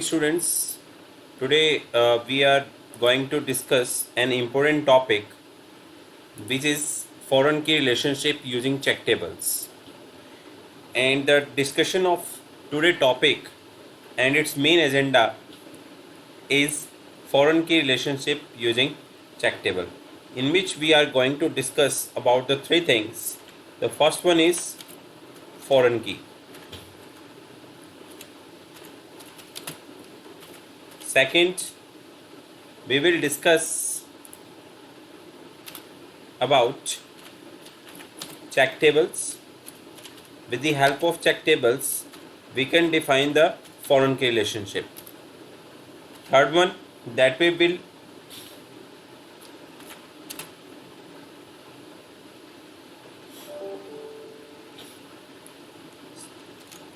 students. Today we are going to discuss an important topic which is foreign key relationship using check tables. And the discussion of today topic and its main agenda is foreign key relationship using check table, in which we are going to discuss about the three things. The first one is foreign key. Second, we will discuss about check tables. With the help of check tables, we can define the foreign key relationship. Third one, that we will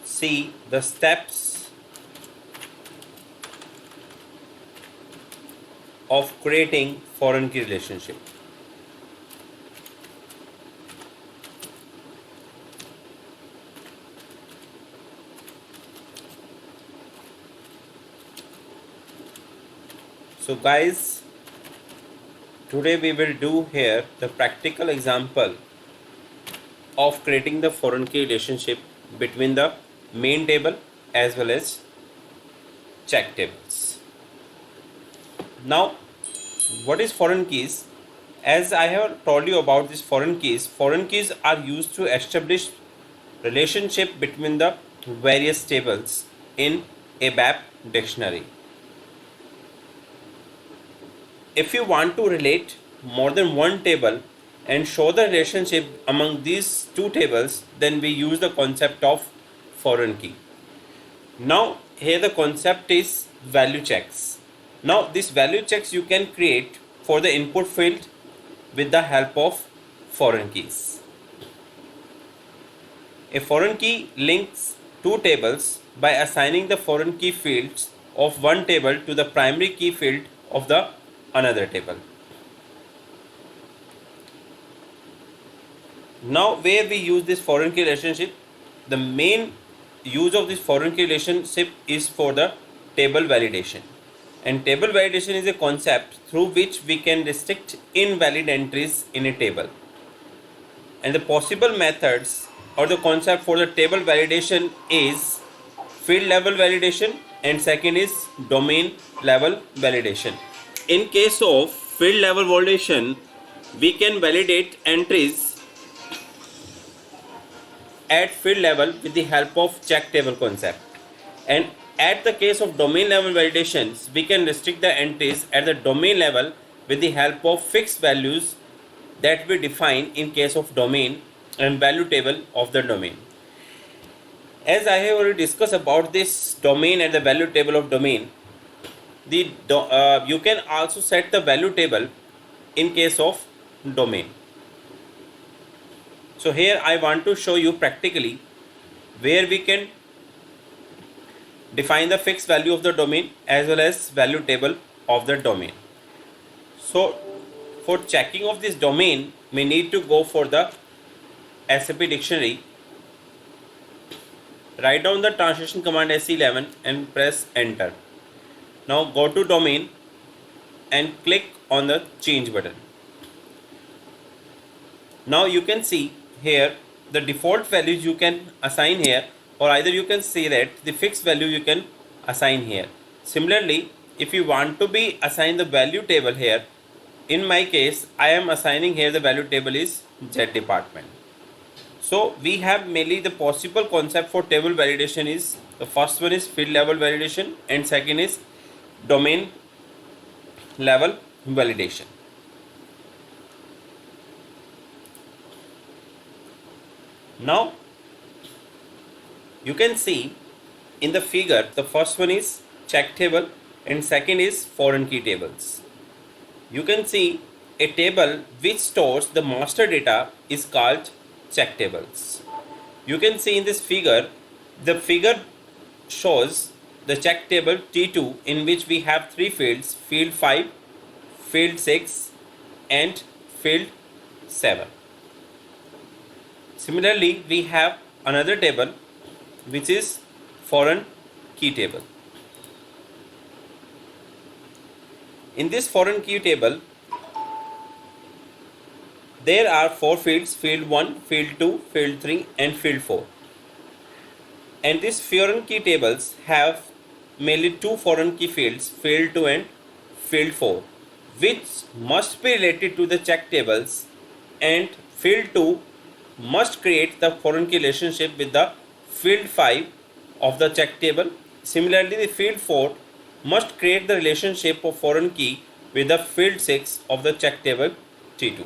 see the steps of creating foreign key relationship. So guys, today we will do here the practical example of creating the foreign key relationship between the main table as well as check tables. Now, what is foreign keys? As I have told you about these foreign keys are used to establish relationship between the various tables in ABAP dictionary. If you want to relate more than one table and show the relationship among these two tables, then we use the concept of foreign key. Now here the concept is value checks. Now this value checks you can create for the input field with the help of foreign keys. A foreign key links two tables by assigning the foreign key fields of one table to the primary key field of the another table. Now where we use this foreign key relationship, the main use of this foreign key relationship is for the table validation. And table validation is a concept through which we can restrict invalid entries in a table. And the possible methods or the concept for the table validation is field level validation and second is domain level validation. In case of field level validation, we can validate entries at field level with the help of check table concept. And at the case of domain level validations, we can restrict the entries at the domain level with the help of fixed values that we define in case of domain and value table of the domain. As I have already discussed about this domain and the value table of domain, you can also set the value table in case of domain. So here I want to show you practically where we can define the fixed value of the domain as well as value table of the domain. So for checking of this domain, we need to go for the SAP dictionary, write down the translation command SE11 and press enter. Now go to domain and click on the change button. Now you can see here the default values you can assign here, or either you can say that the fixed value you can assign here. Similarly, if you want to be assign the value table here, in my case I am assigning here the value table is Z department. So we have mainly the possible concept for table validation is the first one is field level validation and second is domain level validation. Now you can see in the figure the first one is check table and second is foreign key tables. You can see a table which stores the master data is called check tables. You can see in this figure, the figure shows the check table T2 in which we have three fields, field 5, field 6 and field 7. Similarly, we have another table which is foreign key table. In this foreign key table, there are 4 fields: field 1, field 2, field 3 and field 4. And these foreign key tables have mainly 2 foreign key fields, field 2 and field 4, which must be related to the check tables, and field 2 must create the foreign key relationship with the field 5 of the check table. Similarly, the field 4 must create the relationship of foreign key with the field 6 of the check table T2.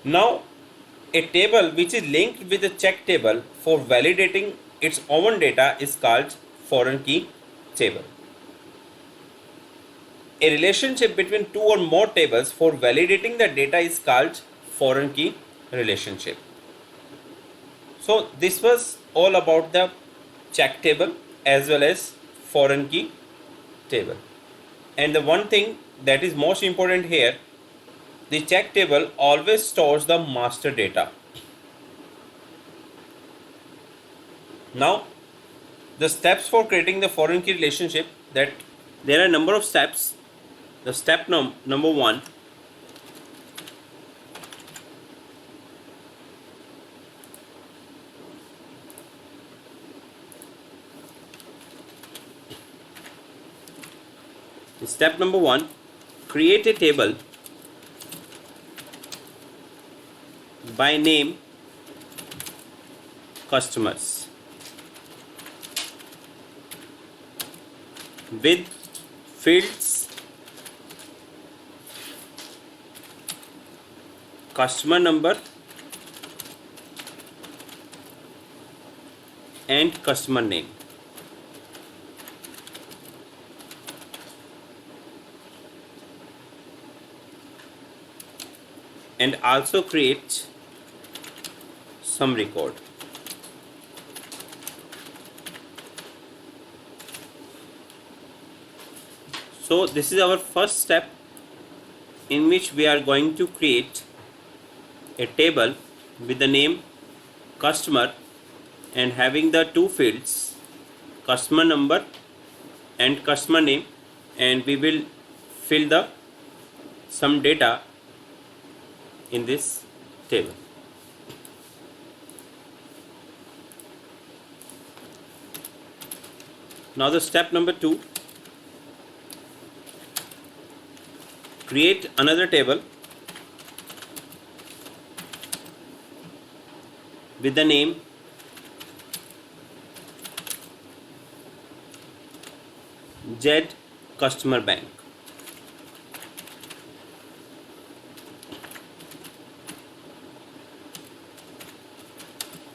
Now, a table which is linked with the check table for validating its own data is called foreign key table. A relationship between 2 or more tables for validating the data is called foreign key relationship. So this was all about the check table as well as foreign key table. And the one thing that is most important here, the check table always stores the master data. Now, the steps for creating the foreign key relationship, that there are a number of steps. The step number 1, create a table by name customers with fields customer number and customer name. And also create some record. So this is our first step, in which we are going to create a table with the name customer and having the 2 fields, customer number and customer name, and we will fill the some data in this table. Now the step number 2, create another table with the name Z Customer Bank.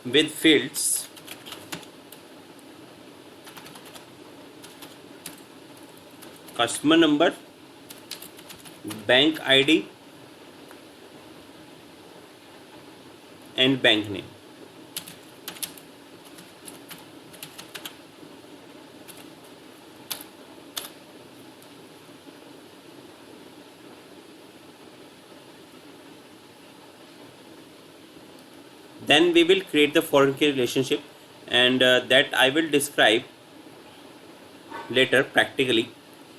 With fields customer number, bank ID and bank name. Then we will create the foreign key relationship, and that I will describe later practically.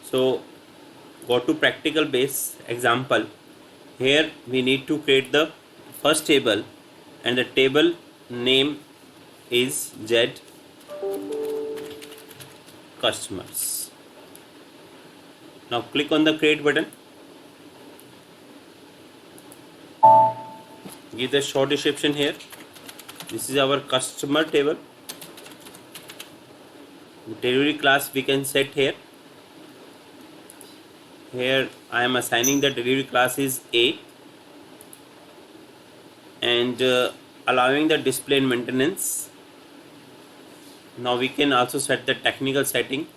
So go to practical base example. Here we need to create the first table, and the table name is Z Customers. Now click on the create button. Give the short description here. This is our customer table. The delivery class we can set here. Here I am assigning the delivery class is A, and allowing the display and maintenance. Now we can also set the technical setting.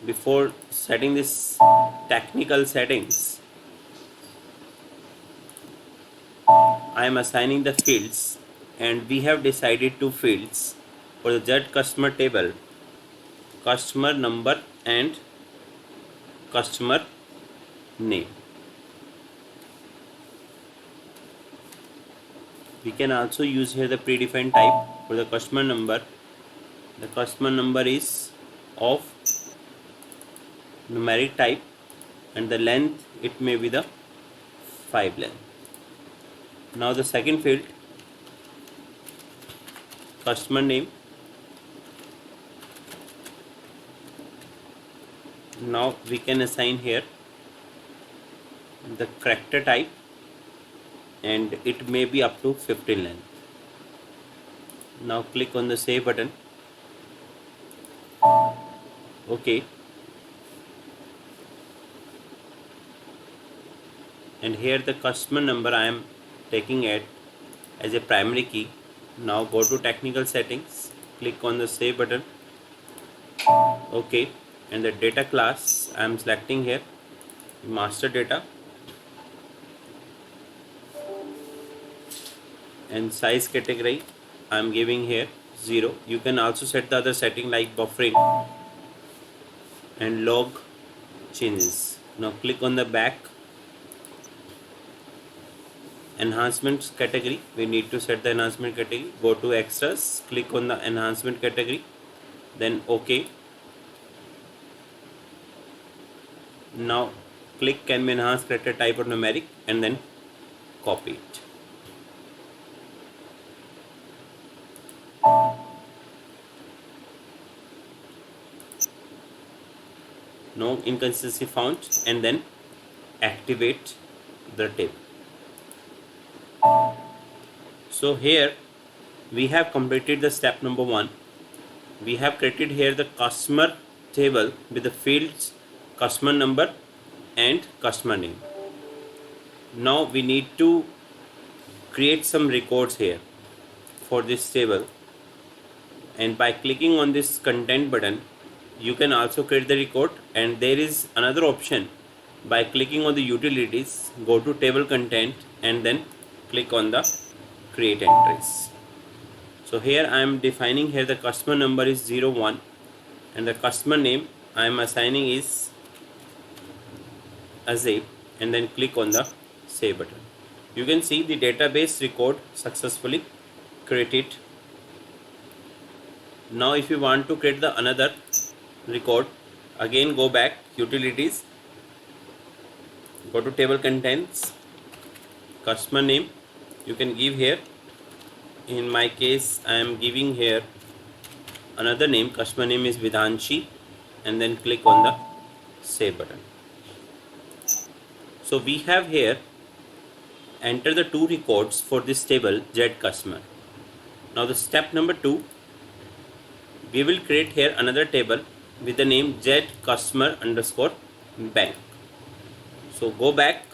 Before setting this technical settings, I am assigning the fields, and we have decided 2 fields for the Z customer table: customer number and customer name. We can also use here the predefined type for the customer number. The customer number is of numeric type, and the length it may be the 5 length. Now the second field, customer name. Now we can assign here the character type, and it may be up to 15 length. Now click on the save button. OK. And here the customer number I am taking it as a primary key. Now go to technical settings, click on the save button. OK. And the data class I am selecting here master data, and size category I am giving here 0. You can also set the other setting like buffering and log changes. Now click on the back. Enhancements category, we need to set the enhancement category. Go to extras, click on the enhancement category, then OK. Now click can be enhanced character type or numeric, and then copy it. No inconsistency found, and then activate the table. So here we have completed the step number 1. We have created here the customer table with the fields customer number and customer name. Now we need to create some records here for this table, and by clicking on this content button you can also create the record. And there is another option, by clicking on the utilities, go to table content and then click on the create entries. So here I am defining here the customer number is 01, and the customer name I am assigning is Azay, and then click on the save button. You can see the database record successfully created. Now if you want to create the another record, again go back utilities, go to table contents, customer name you can give here. In my case I am giving here another name, customer name is Vidhanshi, and then click on the save button. So we have here enter the 2 records for this table Z customer. Now the step number 2, we will create here another table with the name Z customer underscore bank. So go back,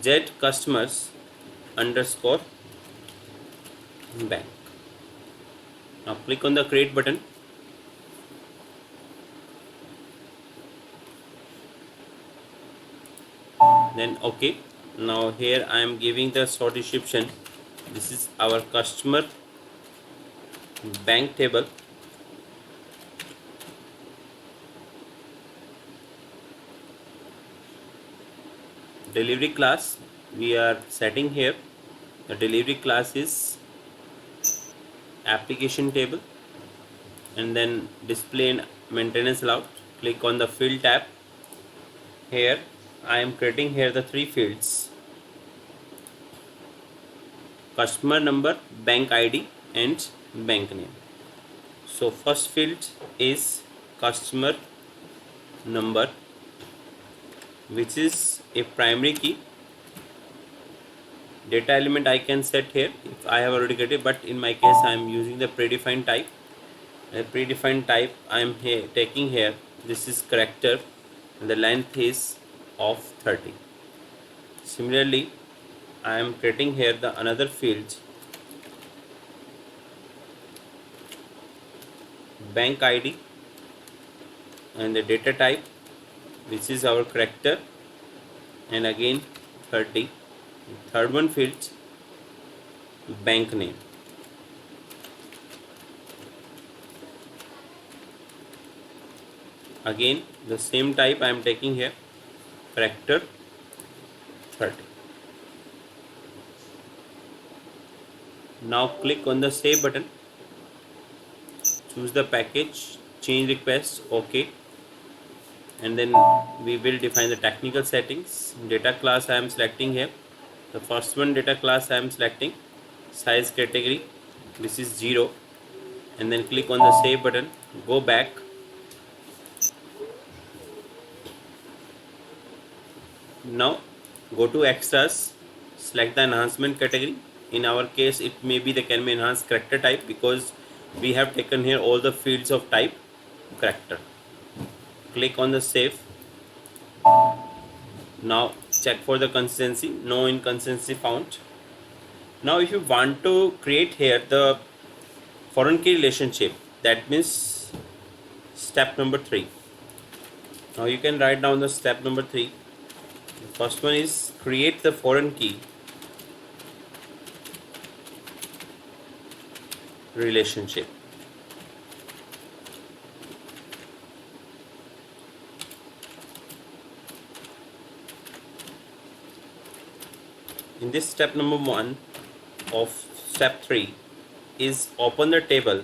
Z customers underscore bank. Now click on the create button. Then OK. Now here I am giving the short description. This is our customer bank table. Delivery class we are setting here. The delivery class is application table, and then display and maintenance allowed. Click on the field tab. Here I am creating here the 3 fields: customer number, bank ID, and bank name. So first field is customer number, which is a primary key. Data element I can set here if I have already created, but in my case I am using the predefined type. A predefined type I am here taking here, this is character, and the length is of 30. Similarly I am creating here the another field, bank ID, and the data type, which is our character, and again 30. Third one field, bank name. Again the same type I am taking here, character 30. Now click on the save button, choose the package, change request, OK, and then we will define the technical settings. Data class I am selecting here. The first one data class I am selecting. Size category, this is 0, and then click on the save button. Go back. Now go to extras, select the enhancement category. In our case it may be the can be enhanced character type, because we have taken here all the fields of type character. Click on the save. Now check for the consistency, no inconsistency found. Now if you want to create here the foreign key relationship, that means step number 3. Now you can write down the step number 3. The first one is create the foreign key relationship. In this step number 1 of step 3 is open the table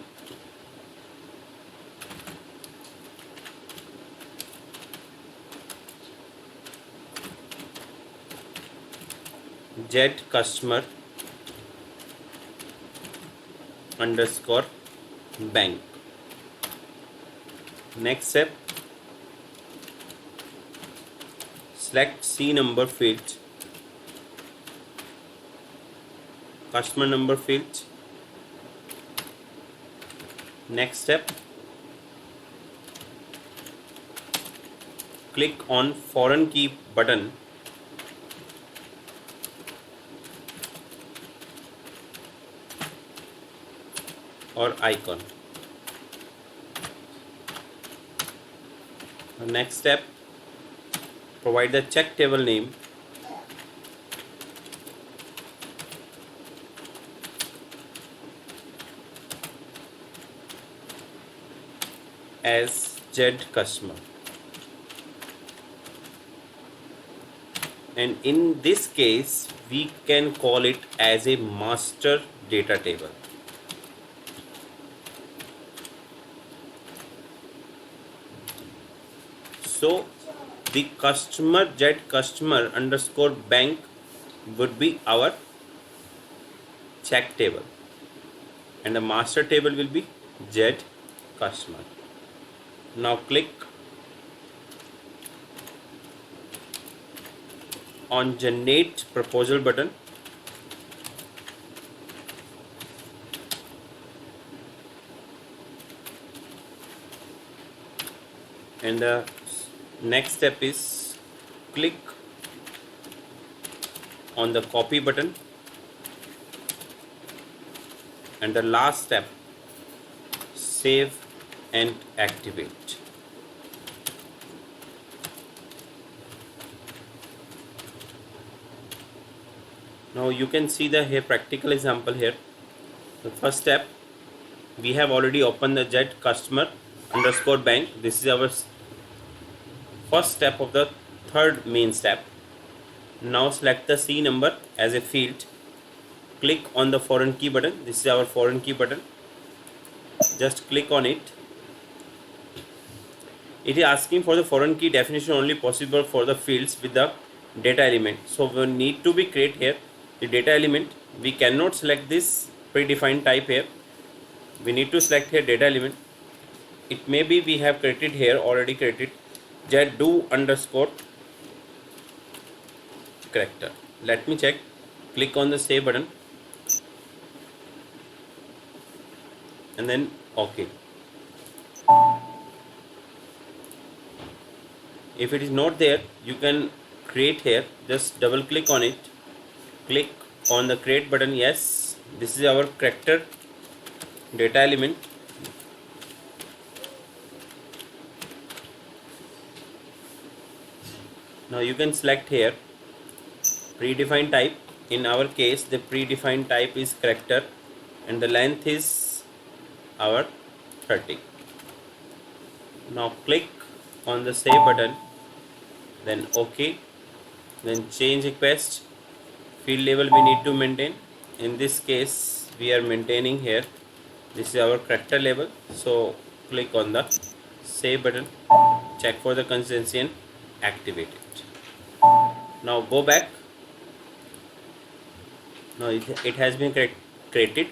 Z customer underscore bank. Next step, select C number field, customer number field. Next step, click on foreign key button or icon. The next step, provide the check table name as Z customer, and in this case we can call it as a master data table. So the customer Z customer underscore bank would be our check table, and the master table will be Z customer. Now click on generate proposal button, and the next step is click on the copy button, and the last step, save and activate. Now you can see the here practical example here. The first step, we have already opened the Z customer underscore bank. This is our first step of the third main step. Now select the C number as a field. Click on the foreign key button. This is our foreign key button. Just click on it. It is asking for the foreign key definition only possible for the fields with the data element. So we need to be create here the data element. We cannot select this predefined type here. We need to select here data element. It may be we have created here, already created do underscore character. Let me check. Click on the save button and then OK. If it is not there, you can create here. Just double click on it. Click on the create button. Yes, this is our character data element. Now you can select here predefined type. In our case the predefined type is character and the length is our 30. Now click on the save button, then OK, then change request. Field label we need to maintain. In this case we are maintaining here, this is our character label. So click on the save button. check for the consistency and activate it. Now go back. Now it has been created.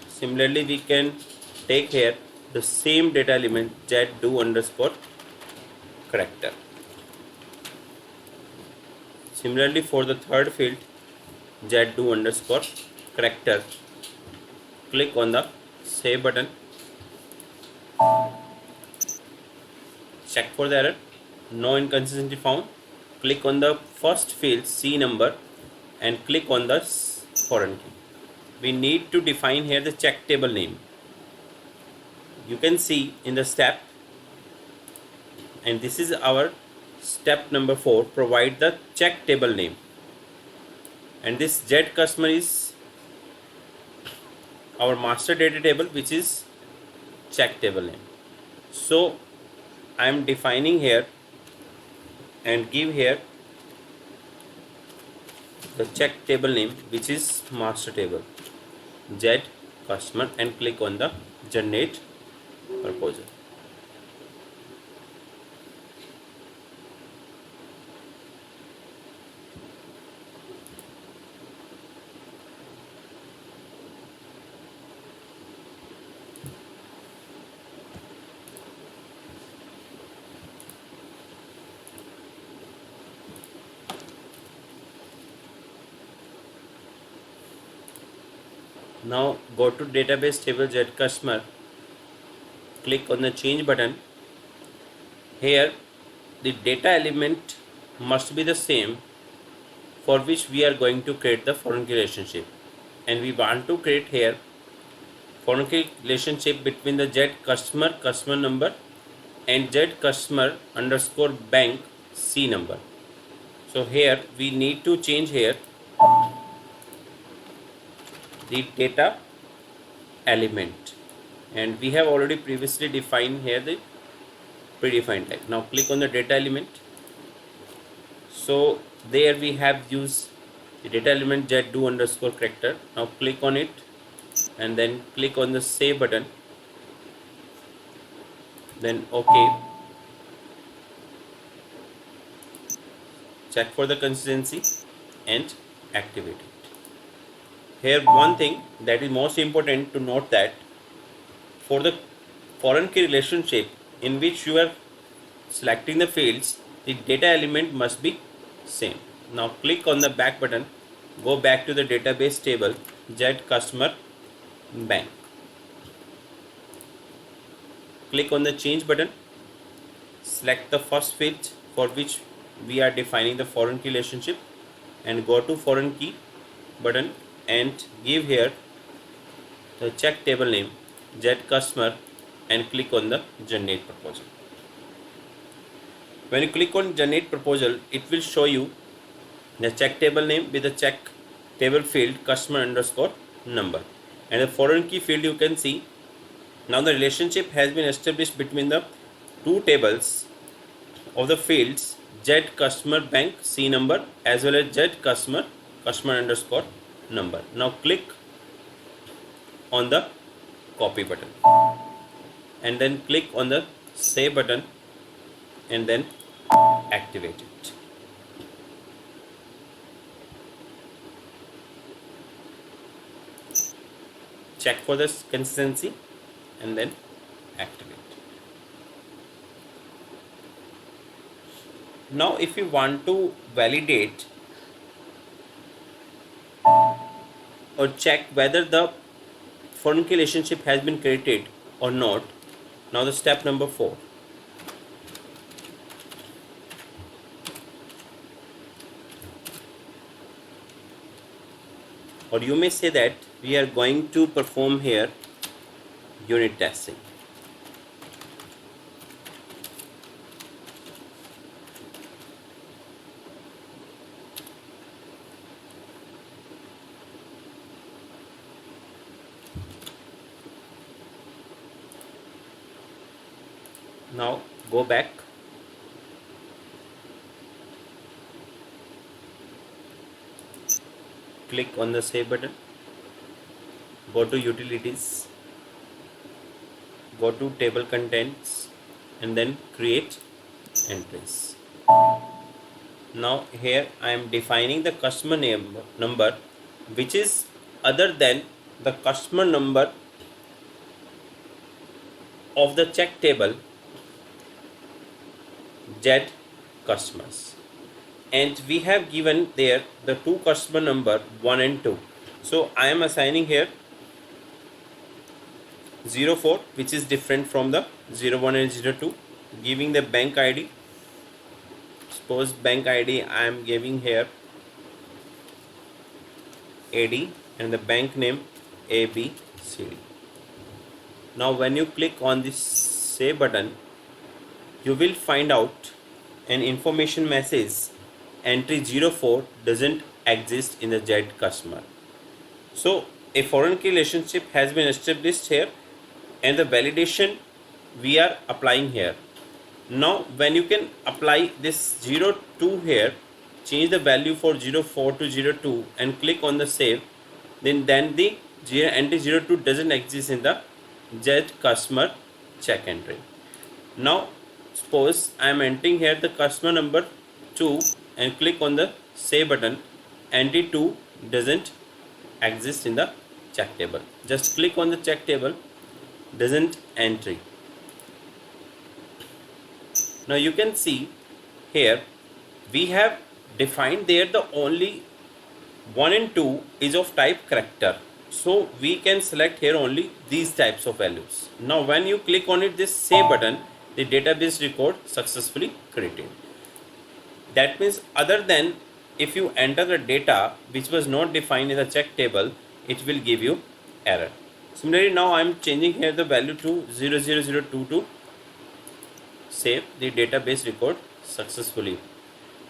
Similarly, we can take here the same data element z_do underscore character. Similarly, for the third field z_do underscore character, click on the save button, check for the error, no inconsistency found. Click on the first field C number and click on the foreign key. We need to define here the check table name. You can see in the step, and this is our step number 4, provide the check table name, and this Z customer is our master data table, which is check table name. So I am defining here and give here the check table name, which is master table Z customer, and click on the generate proposal. Now go to database table Z customer, click on the change button. Here the data element must be the same for which we are going to create the foreign key relationship, and we want to create here foreign key relationship between the Z customer number and Z customer underscore bank C number. So here we need to change here the data element, and we have already previously defined here the predefined type. Now click on the data element. So there we have used the data element z_do underscore character. Now click on it and then click on the save button, then OK. Check for the consistency and activate it. Here one thing that is most important to note, that for the foreign key relationship in which you are selecting the fields, the data element must be same. Now click on the back button, go back to the database table Z customer bank. Click on the change button, select the first field for which we are defining the foreign key relationship, and go to foreign key button and give here the check table name Z customer and click on the generate proposal. When you click on generate proposal, it will show you the check table name with the check table field customer underscore number, and the foreign key field you can see. Now the relationship has been established between the two tables of the fields Z customer bank C number as well as Z customer underscore number. Now click on the copy button and then click on the save button and then activate it. Check for the consistency and then activate. Now if you want to validate or check whether the foreign key relationship has been created or not, now the step number 4. Or you may say that we are going to perform here unit testing. Now go back, click on the save button, go to utilities, go to table contents and then create entries. Now here I am defining the customer name number which is other than the customer number of the check table Z customers, and we have given there the two customer number 1 and 2. So I am assigning here 04 which is different from the 01 and 02, giving the bank ID. Suppose bank ID I am giving here AD and the bank name ABCD. Now when you click on this save button, you will find out an information message entry 04 doesn't exist in the Z customer. So a foreign key relationship has been established here, and the validation we are applying here. Now when you can apply this 02 here, change the value for 04 to 02 and click on the save, then the entry 02 doesn't exist in the Z customer check entry. Now suppose I am entering here the customer number 2 and click on the save button, entry 2 doesn't exist in the check table. Just click on the check table, doesn't entry. Now you can see here we have defined there the only 1 and 2 is of type character, so we can select here only these types of values. Now when you click on it, this save button, the database record successfully created. That means other than if you enter the data which was not defined in the check table, it will give you error. Similarly, now I am changing here the value to 00022 to save the database record successfully.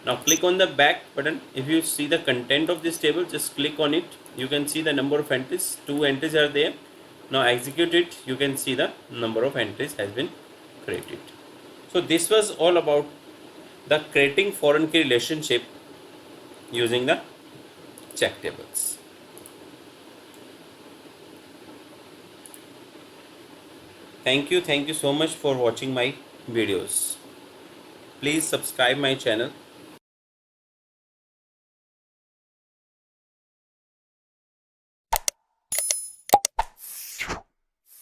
Now click on the back button. If you see the content of this table, just click on it. You can see the number of entries. 2 entries are there. Now execute it. You can see the number of entries has been created. So this was all about the creating foreign key relationship using the check tables. Thank you so much for watching my videos. Please subscribe my channel